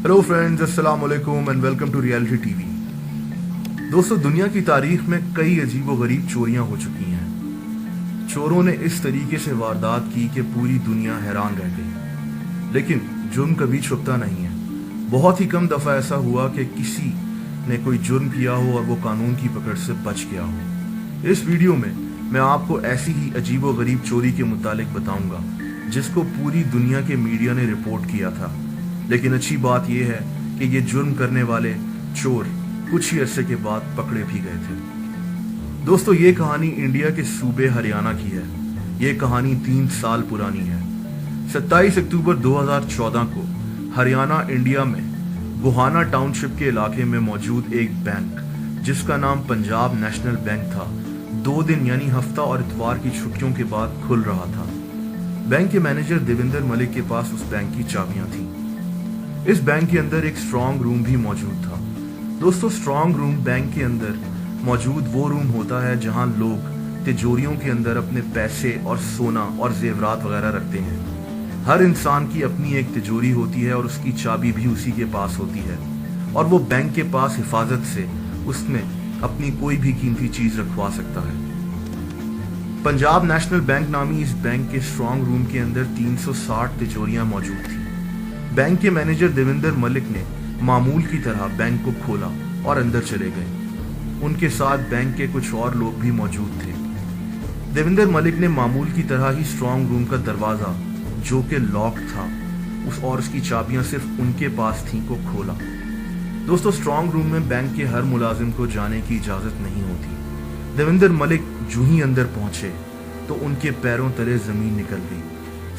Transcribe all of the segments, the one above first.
Hello friends, अस्सलाम वालेकुम and welcome to reality TV. दोस्तों, दुनिया की तारीख में कई अजीबोगरीब चोरियां हो चुकी हैं। चोरों ने इस तरीके से वारदात की कि पूरी दुनिया हैरान रह गई। लेकिन जुर्म कभी छुपता नहीं है। बहुत ही कम दफ़ा ऐसा हुआ कि किसी ने कोई जुर्म किया हो और वो कानून की पकड़ से बच गया हो। इस वीडियो में मैं आपको ऐसी ही अजीबोगरीब चोरी के मुतालिक बताऊंगा जिसको पूरी दुनिया के मीडिया ने रिपोर्ट किया था। लेकिन अच्छी बात यह है कि ये जुर्म करने वाले चोर कुछ ही अरसे के बाद पकड़े भी गए थे। दोस्तों, ये कहानी इंडिया के सूबे हरियाणा की है। ये कहानी 3 साल पुरानी है। 27 अक्टूबर 2014 को हरियाणा इंडिया में गोहाना टाउनशिप के इलाके में मौजूद एक बैंक जिसका नाम पंजाब नेशनल बैंक था, 2 दिन यानी हफ्ता और इतवार की छुट्टियों के बाद खुल रहा था। बैंक के मैनेजर देवेंद्र मलिक के पास उस बैंक की चाबियां थी। इस बैंक के अंदर एक स्ट्रांग रूम भी मौजूद था। दोस्तों, स्ट्रांग रूम बैंक के अंदर मौजूद वो रूम होता है जहां लोग तिजोरियों के अंदर अपने पैसे और सोना और जेवरात वगैरह रखते हैं। हर इंसान की अपनी एक तिजोरी होती है और उसकी चाबी भी उसी के पास होती है और वो बैंक के पास हिफाजत से उसमें अपनी कोई भी कीमती चीज रखवा सकता है। पंजाब नेशनल बैंक नामी इस बैंक के स्ट्रांग रूम के अंदर 360 तिजोरियां मौजूद थी। बैंक के मैनेजर देवेंद्र मलिक ने मामूल की तरह बैंक को खोला और अंदर चले गए। उनके साथ बैंक के कुछ और लोग भी मौजूद थे। देवेंद्र मलिक ने मामूल की तरह ही स्ट्रांग रूम का दरवाजा, जो कि लॉक था, और उसकी चाबियां सिर्फ उनके पास थीं, को खोला। दोस्तों, स्ट्रांग रूम में बैंक के हर मुलाजिम को जाने की इजाजत नहीं होती। देवेंद्र मलिक जो ही अंदर पहुंचे तो उनके पैरों तले जमीन निकल गई।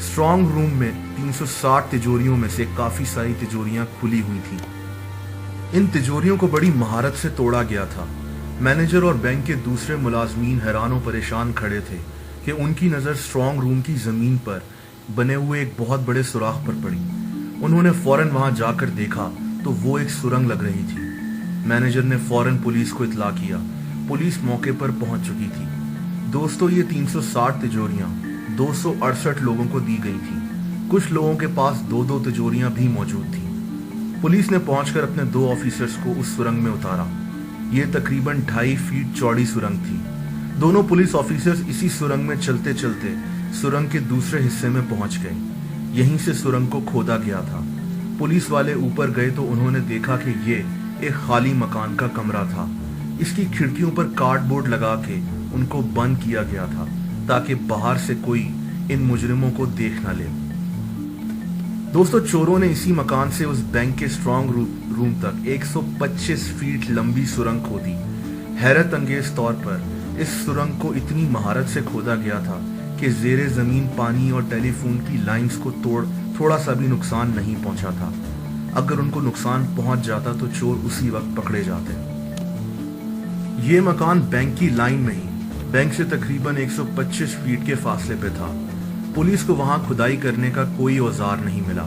स्ट्रांग रूम में 360 तिजोरियों में से काफी सारी तिजोरियां खुली हुई थीं। इन तिजोरियों को बड़ी महारत से तोड़ा गया था। मैनेजर और बैंक के दूसरे मुलाजमीन हैरान और परेशान खड़े थे कि उनकी नजर स्ट्रांग रूम की जमीन पर बने हुए एक बहुत बड़े सुराख पर पड़ी। उन्होंने फौरन वहां जाकर देखा तो वो एक सुरंग लग रही थी। मैनेजर ने फौरन पुलिस को इत्तला किया। पुलिस मौके पर पहुंच चुकी थी। दोस्तों, ये 360 तिजोरियां 268 लोगों को दी गई थी। कुछ लोगों के पास 2-2 तिजोरियां भी मौजूद थी। पुलिस ने पहुंचकर अपने 2 ऑफिसर्स को उस सुरंग में उतारा। ये तकरीबन 2.5 फीट चौड़ी सुरंग थी। दोनों पुलिस ऑफिसर्स इसी सुरंग में चलते चलते सुरंग के दूसरे हिस्से में पहुंच गए। यहीं से सुरंग को खोदा गया था। पुलिस वाले ऊपर गए तो उन्होंने देखा कि ये एक खाली मकान का कमरा था। इसकी खिड़कियों पर कार्डबोर्ड लगा के उनको बंद किया गया था ताकि बाहर से कोई इन मुजरिमों को देख ना ले। दोस्तों, चोरों ने इसी मकान से उस बैंक के स्ट्रांग रूम तक 125 फीट लंबी सुरंग खोदी। हैरत अंगेज तौर पर इस सुरंग को इतनी महारत से खोदा गया था कि जेरे जमीन पानी और टेलीफोन की लाइंस को थोड़ा सा भी नुकसान नहीं पहुंचा था। अगर उनको नुकसान पहुंच जाता तो चोर उसी वक्त पकड़े जाते। ये मकान बैंक की लाइन में ही बैंक से तकरीबन 125 फीट के फासले पे था। पुलिस को वहां खुदाई करने का कोई औजार नहीं मिला।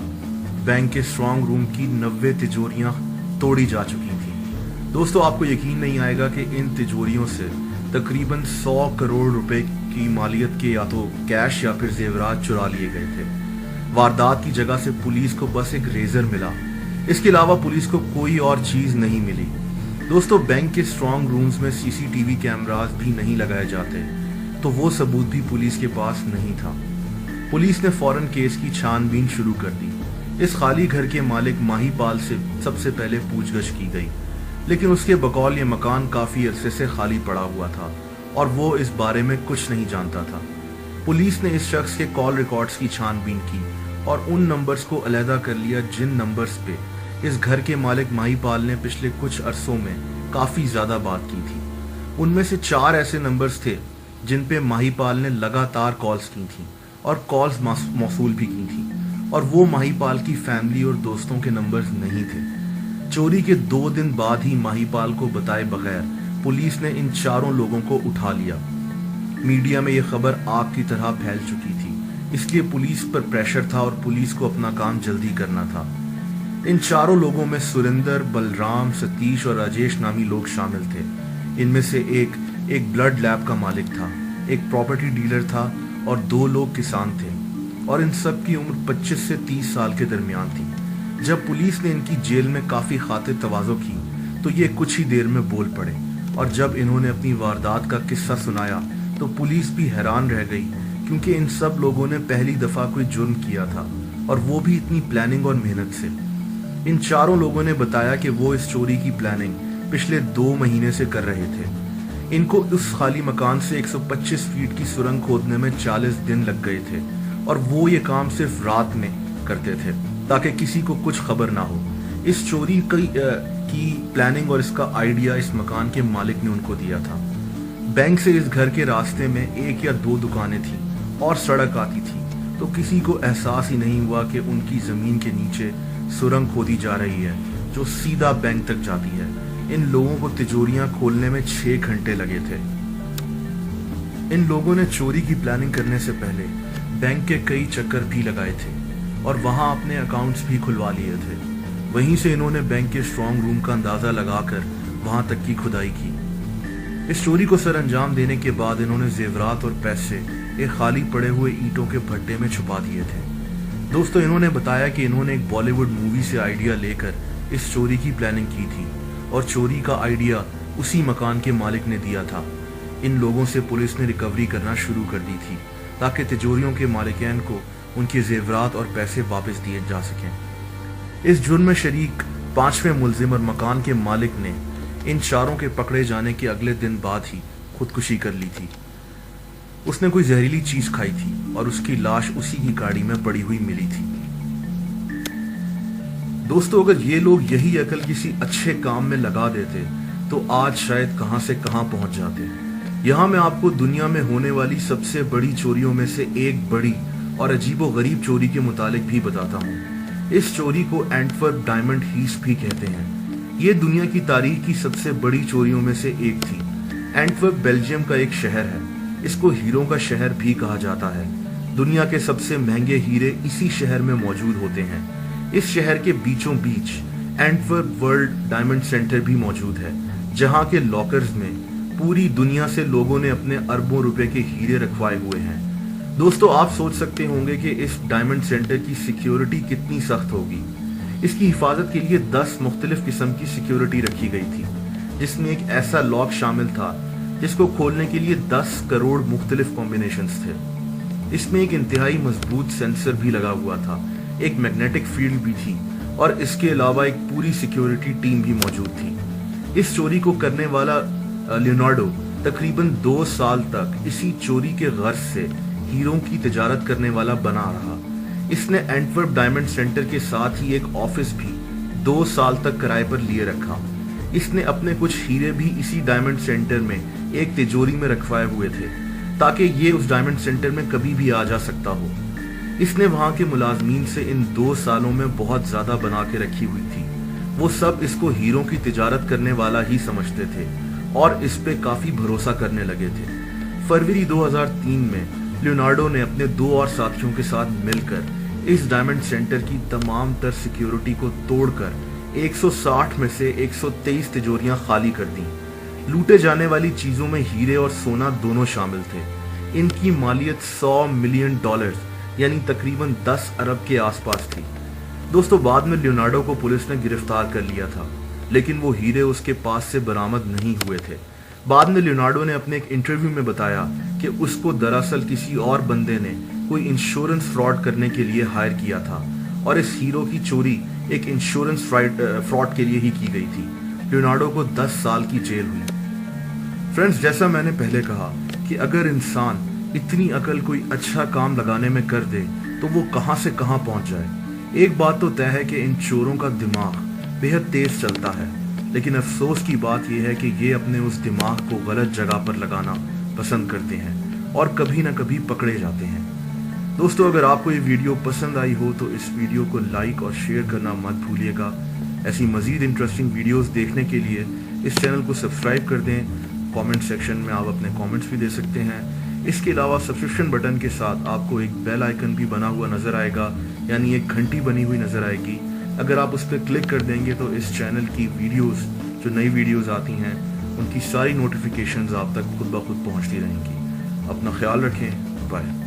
बैंक के स्ट्रांग रूम की 90 तिजोरियां तोड़ी जा चुकी थी। दोस्तों, आपको यकीन नहीं आएगा कि इन तिजोरियों से तकरीबन 100 करोड़ रुपए की मालियत के या तो कैश या फिर जेवरात चुरा लिए गए थे। वारदात की जगह से पुलिस को बस एक रेजर मिला। इसके अलावा पुलिस को कोई और चीज नहीं मिली। दोस्तों, बैंक के स्ट्रांग रूम्स में सीसीटीवी कैमरास भी नहीं लगाए जाते, तो वो सबूत भी पुलिस के पास नहीं था। पुलिस ने फौरन केस की छानबीन शुरू कर दी। इस खाली घर के मालिक माहीपाल से सबसे पहले पूछगछ की गई, लेकिन उसके बकौल ये मकान काफी अरसे से खाली पड़ा हुआ था और वो इस बारे में कुछ नहीं जानता था। पुलिस ने इस शख्स के कॉल रिकॉर्ड्स की छानबीन की और उन नंबर्स को अलहदा कर लिया जिन नंबर्स पे इस घर के मालिक माहीपाल ने पिछले कुछ अरसों में काफी ज्यादा बात की थी। उनमें से 4 ऐसे नंबर्स थे जिन पे माहीपाल ने लगातार कॉल्स की थी और कॉल्स मौसूल भी की थी, और वो माहीपाल की फैमिली और दोस्तों के नंबर्स नहीं थे। चोरी के 2 दिन बाद ही माहीपाल को बताए बगैर पुलिस ने इन 4 लोगों को उठा लिया। मीडिया में यह खबर आग की तरह फैल चुकी थी, इसलिए पुलिस पर प्रेशर था और पुलिस को अपना काम जल्दी करना था। इन 4 लोगों में सुरेंद्र, बलराम, सतीश और राजेश नामी लोग शामिल थे। इनमें से एक ब्लड लैब का मालिक था, एक प्रॉपर्टी डीलर था और 2 लोग किसान थे, और इन सब की उम्र 25 से 30 साल के दरमियान थी। जब पुलिस ने इनकी जेल में काफ़ी खातिर तवाज़ो की तो ये कुछ ही देर में बोल पड़े, और जब इन्होंने अपनी वारदात का किस्सा सुनाया तो पुलिस भी हैरान रह गई, क्योंकि इन सब लोगों ने पहली दफ़ा कोई जुर्म किया था, और वो भी इतनी प्लानिंग और मेहनत से। इन चारों लोगों ने बताया कि वो इस चोरी की प्लानिंग पिछले 2 महीने से कर रहे थे। इनको उस खाली मकान से 125 फीट की सुरंग खोदने में 40 दिन लग गए थे, और वो ये काम सिर्फ रात में करते थे ताकि किसी को कुछ खबर ना हो। इस चोरी की प्लानिंग और इसका आइडिया इस मकान के मालिक ने उनको दिया था। बैंक से इस घर के रास्ते में 1 या 2 दुकानें थी और सड़क आती थी, तो किसी को एहसास ही नहीं हुआ कि उनकी जमीन के नीचे सुरंग खोदी जा रही है जो सीधा बैंक तक जाती है। इन लोगों को तिजोरियां खोलने में 6 घंटे लगे थे। इन लोगों ने चोरी की प्लानिंग करने से पहले बैंक के कई चक्कर भी लगाए थे और वहां अपने अकाउंट्स भी खुलवा लिए थे। वहीं से इन्होंने बैंक के स्ट्रॉन्ग रूम का अंदाजा लगाकर वहां तक की खुदाई की। इस चोरी को सर अंजाम देने के बाद इन्होंने जेवरात और पैसे एक खाली पड़े हुए ईंटों के भट्टे में छुपा दिए थे। दोस्तों, इन्होंने बताया कि इन्होंने एक बॉलीवुड मूवी से आइडिया लेकर इस चोरी की प्लानिंग की थी, और चोरी का आइडिया उसी मकान के मालिक ने दिया था। इन लोगों से पुलिस ने रिकवरी करना शुरू कर दी थी ताकि तिजोरियों के मालिकान को उनके जेवरात और पैसे वापस दिए जा सकें। इस जुर्म में शरीक 5वें मुलजिम और मकान के मालिक ने इन चारों के पकड़े जाने के अगले दिन बाद ही खुदकुशी कर ली थी। उसने कोई जहरीली चीज खाई थी और उसकी लाश उसी की गाड़ी में पड़ी हुई मिली थी। दोस्तों, अगर ये लोग यही अकल किसी अच्छे काम में लगा देते तो आज शायद कहां से कहां पहुंच जाते। यहाँ मैं आपको दुनिया में होने वाली सबसे बड़ी चोरियों में से एक बड़ी और अजीबोगरीब चोरी के मुतालिक भी बताता हूँ। इस चोरी को एंटवर्प डायमंड हीस्ट भी कहते हैं। ये दुनिया की तारीख की सबसे बड़ी चोरियों में से एक थी। एंटवर्प बेल्जियम का एक शहर है। इसको हीरों का शहर भी कहा जाता है। दुनिया के सबसे महंगे हीरे इसी शहर में मौजूद होते हैं। इस शहर के बीचों बीच एंटवर्प वर्ल्ड डायमंड सेंटर भी मौजूद है, जहां के लॉकर्स में पूरी दुनिया से लोगों ने अपने अरबों रुपए के हीरे रखवाए हुए हैं। दोस्तों, आप सोच सकते होंगे कि इस डायमंड सेंटर की सिक्योरिटी कितनी सख्त होगी। इसकी हिफाजत के लिए 10 मुख्तलिफ किस्म की सिक्योरिटी रखी गई थी, जिसमें एक ऐसा लॉक शामिल था जिसको खोलने के लिए 10 करोड़ मुख्तलिफ कॉम्बिनेशंस थे। इसमें एक इंतहाई मजबूत सेंसर भी लगा हुआ था, एक मैग्नेटिक फील्ड भी थी, और इसके अलावा एक पूरी सिक्योरिटी टीम भी मौजूद थी। इस चोरी को करने वाला लियोनार्डो तकरीबन 2 साल तक इसी चोरी के गर्ज से हीरों की तिजारत करने वाला बना रहा। इसने एंटवर्प डायमंड सेंटर के साथ ही एक ऑफिस भी 2 साल तक किराए पर लिए रखा। इसने अपने कुछ हीरे भी इसी डायमंड सेंटर में एक तिजोरी में रखवाए हुए थे, ताकि ये उस डायमंड सेंटर में कभी भी आ जा सकता हो। इसने वहां के मुलाजमीन से इन 2 सालों में बहुत ज्यादा बना के रखी हुई थी। वो सब इसको हीरों की तिजारत करने वाला ही समझते थे और इस पे काफी भरोसा करने लगे थे। फरवरी 2003 में लियोनार्डो ने अपने 2 और साथियों के साथ मिलकर इस डायमंड सेंटर की तमाम तर सिक्योरिटी को तोड़कर 160 में से 123 तिजोरियां खाली कर दी। लूटे जाने वाली चीजों में हीरे और सोना दोनों शामिल थे। इनकी मालियत $100 मिलियन यानी तकरीबन 10 अरब के आसपास थी। दोस्तों, बाद में लियोनार्डो को पुलिस ने गिरफ्तार कर लिया था, लेकिन वो हीरे उसके पास से बरामद नहीं हुए थे। बाद में लियोनार्डो ने अपने एक इंटरव्यू में बताया कि उसको दरअसल किसी और बंदे ने कोई इंश्योरेंस फ्रॉड करने के लिए हायर किया था, और इस हीरो की चोरी एक इंश्योरेंस फ्रॉड के लिए ही की गई थी। लियोनार्डो को 10 साल की जेल हुई। फ्रेंड्स, जैसा मैंने पहले कहा कि अगर इंसान इतनी अकल कोई अच्छा काम लगाने में कर दे तो वो कहां से कहां पहुंच जाए। एक बात तो तय है कि इन चोरों का दिमाग बेहद तेज चलता है, लेकिन अफसोस की बात यह है कि ये अपने उस दिमाग को गलत जगह पर लगाना पसंद करते हैं और कभी ना कभी पकड़े जाते हैं। दोस्तों, अगर आपको ये वीडियो पसंद आई हो तो इस वीडियो को लाइक और शेयर करना मत भूलिएगा। ऐसी मजीद इंटरेस्टिंग वीडियोस देखने के लिए इस चैनल को सब्सक्राइब कर दें। कमेंट सेक्शन में आप अपने कमेंट्स भी दे सकते हैं। इसके अलावा सब्सक्रिप्शन बटन के साथ आपको एक बेल आइकन भी बना हुआ नजर आएगा, यानी एक घंटी बनी हुई नजर आएगी। अगर आप उस पर क्लिक कर देंगे तो इस चैनल की वीडियोस, जो नई वीडियोस आती हैं, उनकी सारी नोटिफिकेशंस आप तक खुद ब खुद पहुंचती रहेंगी। अपना ख्याल रखें। बाय।